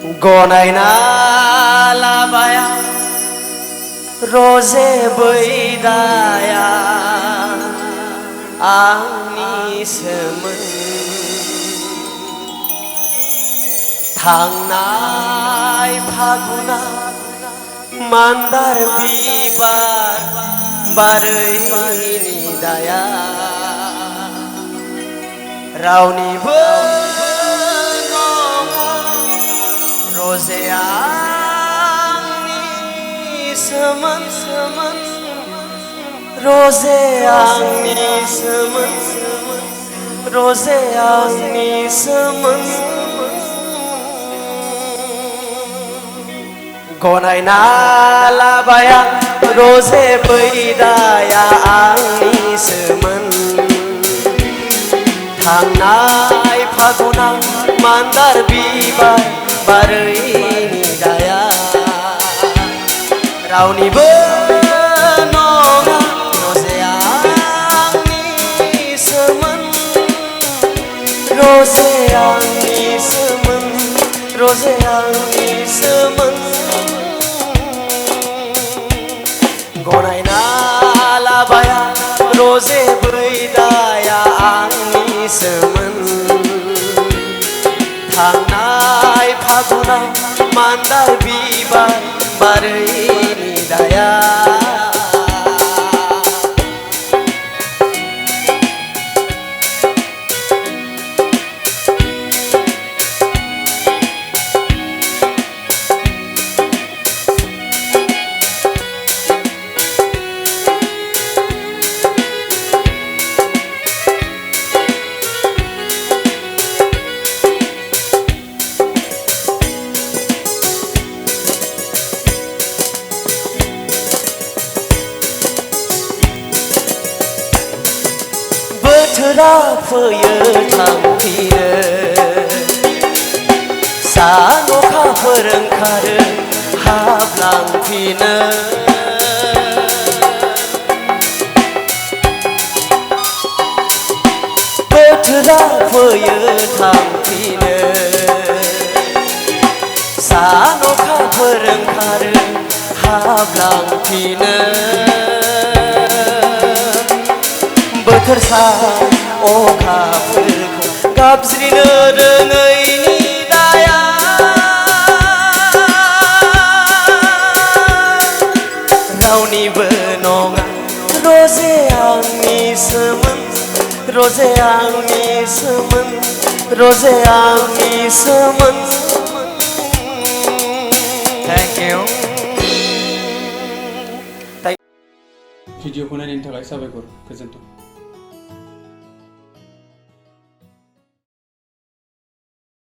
गनायना लाबाया रजे बैदाया आंनिसोमोन थांनाय फागुना मान्दार बिबार बारैनि दाया रावनिबो रजे आंनिसोमोन रजे आंनिसोमोन रजे आंनिसोमोन गनायना लाबाया रजे बैदाया आंनिसोमोन थांनाय फागुना मान्दार बिबार बारैनि दाया रावनिबो नङा रजे आंनिसोमोन रजे आंनिसोमोन रजे आंनिसोमोन गनायना लाबाया रजे बैदाया आंनिसोमोन थांनाय फागुना मान्दार बिबार बारैनि दाया बोथोरा फैयो थांफिनो सान अखाफोर ओंखारो हाबलांफिनो बोथोरा फैयो थांफिनो सान अखाफोर ओंखारो हाबलांफिनो बोथोर सान अखाफोरखौ गाबज्रिनो रोङैनि दाया रावनिबो नङा रजे आंनिसोमोन रजे आंनिसोमोन रजे आंनिसोमोन थैंक यू भिडिअखौ नायनायनि थाखाय साबायखर गोजोन्थों।